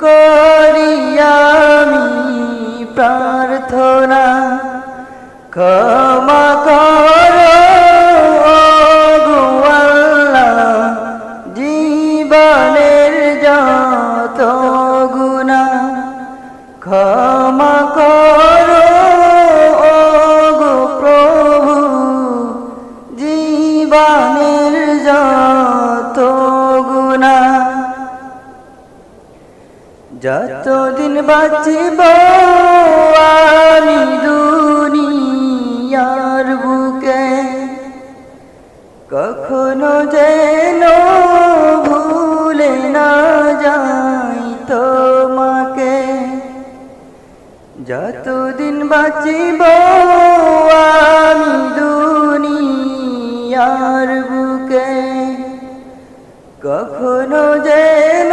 করি আমি প্রার্থনা, ক্ষমা করো গো আল্লাহ জীবনের যত গুনাহ, ক্ষমা করো গো প্রভু জীবনের যত গুনাহ। যতদিন বাঁচিব আমি দুনিয়ার বুকে, কখনো যেন ভুলে না যাই তোমাকে। যতদিন বাঁচিব আমি দুনিয়ার বুকে, কখনো যেন